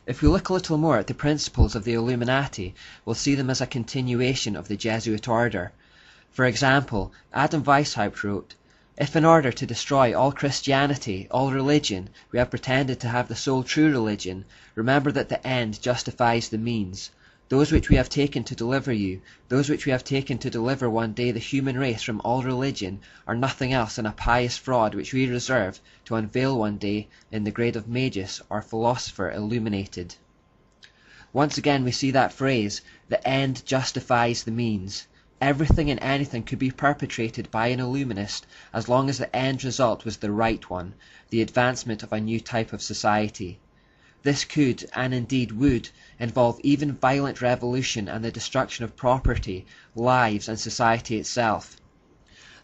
If we look a little more at the principles of the Illuminati, we'll see them as a continuation of the Jesuit order. For example, Adam Weishaupt wrote, "If in order to destroy all Christianity, all religion, we have pretended to have the sole true religion, remember that the end justifies the means. Those which we have taken to deliver you, those which we have taken to deliver one day the human race from all religion, are nothing else than a pious fraud which we reserve to unveil one day in the grade of magus or philosopher illuminated." Once again we see that phrase, "the end justifies the means." Everything and anything could be perpetrated by an illuminist as long as the end result was the right one, the advancement of a new type of society. This could, and indeed would, involve even violent revolution and the destruction of property, lives, and society itself.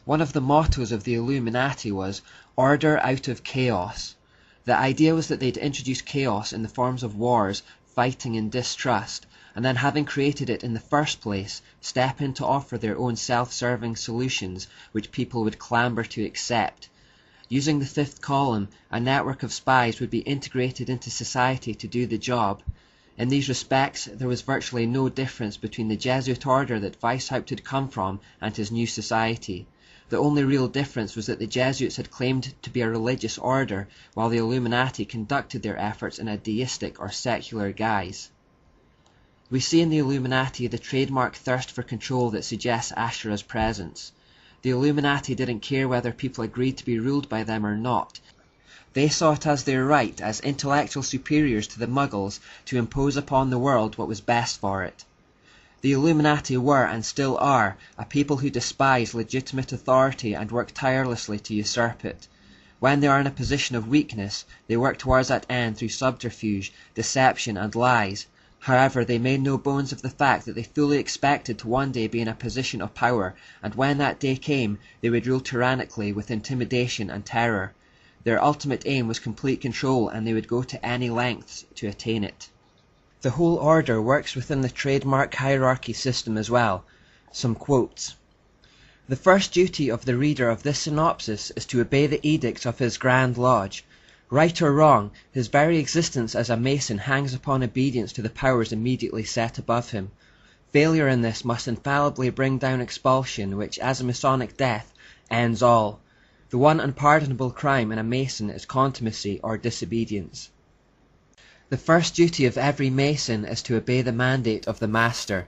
One of the mottos of the Illuminati was "order out of chaos." The idea was that they'd introduce chaos in the forms of wars, fighting, and distrust, and then, having created it in the first place, step in to offer their own self-serving solutions which people would clamber to accept. Using the fifth column, a network of spies would be integrated into society to do the job. In these respects, there was virtually no difference between the Jesuit order that Weishaupt had come from and his new society. The only real difference was that the Jesuits had claimed to be a religious order, while the Illuminati conducted their efforts in a deistic or secular guise. We see in the Illuminati the trademark thirst for control that suggests Ashura's presence. The Illuminati didn't care whether people agreed to be ruled by them or not. They saw it as their right, as intellectual superiors to the Muggles, to impose upon the world what was best for it. The Illuminati were, and still are, a people who despise legitimate authority and work tirelessly to usurp it. When they are in a position of weakness, they work towards that end through subterfuge, deception, and lies. However, they made no bones of the fact that they fully expected to one day be in a position of power, and when that day came, they would rule tyrannically with intimidation and terror. Their ultimate aim was complete control, and they would go to any lengths to attain it. The whole order works within the trademark hierarchy system as well. Some quotes. "The first duty of the reader of this synopsis is to obey the edicts of his Grand Lodge. Right or wrong, his very existence as a Mason hangs upon obedience to the powers immediately set above him. Failure in this must infallibly bring down expulsion, which, as a Masonic death, ends all. The one unpardonable crime in a Mason is contumacy or disobedience. The first duty of every Mason is to obey the mandate of the Master.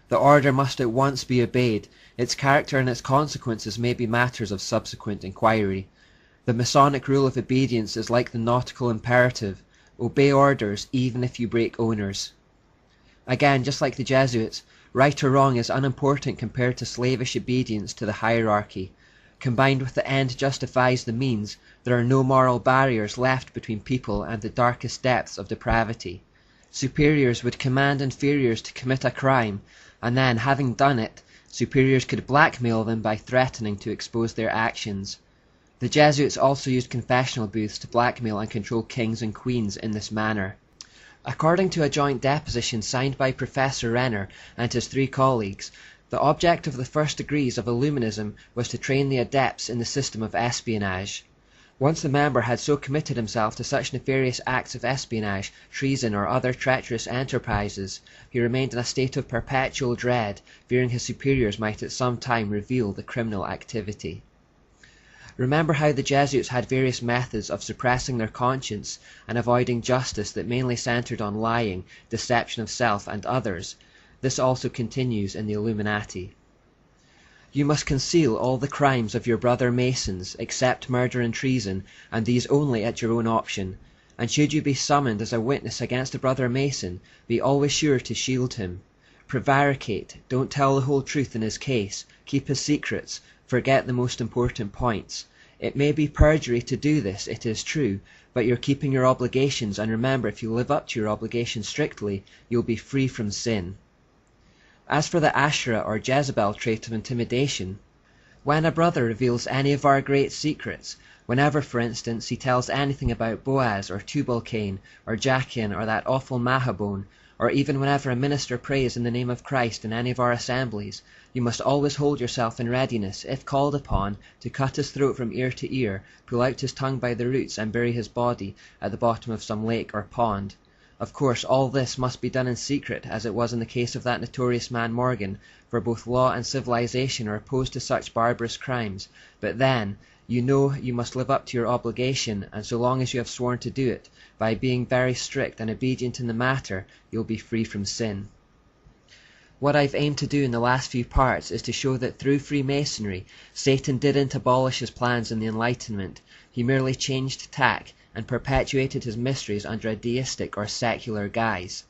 The order must at once be obeyed. Its character and its consequences may be matters of subsequent inquiry. The Masonic rule of obedience is like the nautical imperative: obey orders even if you break owners." Again, just like the Jesuits, right or wrong is unimportant compared to slavish obedience to the hierarchy. Combined with the end justifies the means, there are no moral barriers left between people and the darkest depths of depravity. Superiors would command inferiors to commit a crime, and then, having done it, superiors could blackmail them by threatening to expose their actions. The Jesuits also used confessional booths to blackmail and control kings and queens in this manner. According to a joint deposition signed by Professor Renner and his 3 colleagues, the object of the first degrees of Illuminism was to train the adepts in the system of espionage. Once the member had so committed himself to such nefarious acts of espionage, treason, or other treacherous enterprises, he remained in a state of perpetual dread, fearing his superiors might at some time reveal the criminal activity. Remember how the Jesuits had various methods of suppressing their conscience and avoiding justice that mainly centered on lying, deception of self and others. This also continues in the Illuminati. "You must conceal all the crimes of your brother Masons, except murder and treason, and these only at your own option. And should you be summoned as a witness against a brother Mason, be always sure to shield him. Prevaricate, don't tell the whole truth in his case, keep his secrets, forget the most important points. It may be perjury to do this, it is true, but you're keeping your obligations, and remember, if you live up to your obligations strictly, you'll be free from sin." As for the Ashura or Jezebel trait of intimidation, when a brother reveals any of our great secrets, whenever, for instance, he tells anything about Boaz or Tubal-Cain or Jachin or that awful Mahabone, or even whenever a minister prays in the name of Christ in any of our assemblies, you must always hold yourself in readiness, if called upon, to cut his throat from ear to ear, pull out his tongue by the roots, and bury his body at the bottom of some lake or pond. Of course, all this must be done in secret, as it was in the case of that notorious man Morgan, for both law and civilization are opposed to such barbarous crimes, but then, you know you must live up to your obligation, and so long as you have sworn to do it, by being very strict and obedient in the matter, you'll be free from sin. What I've aimed to do in the last few parts is to show that through Freemasonry, Satan didn't abolish his plans in the Enlightenment, he merely changed tack and perpetuated his mysteries under a deistic or secular guise.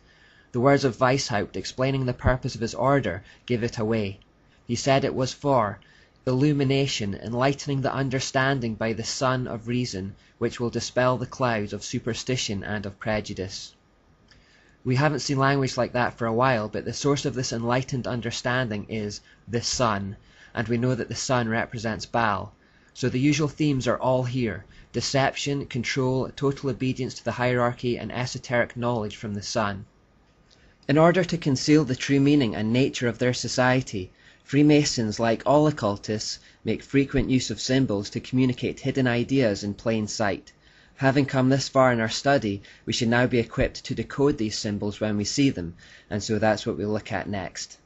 The words of Weishaupt explaining the purpose of his order give it away. He said it was for illumination, enlightening the understanding by the sun of reason, which will dispel the clouds of superstition and of prejudice. We haven't seen language like that for a while, but the source of this enlightened understanding is the sun, and we know that the sun represents Baal. So the usual themes are all here: deception, control, total obedience to the hierarchy, and esoteric knowledge from the sun. In order to conceal the true meaning and nature of their society, Freemasons, like all occultists, make frequent use of symbols to communicate hidden ideas in plain sight. Having come this far in our study, we should now be equipped to decode these symbols when we see them, and so that's what we'll look at next.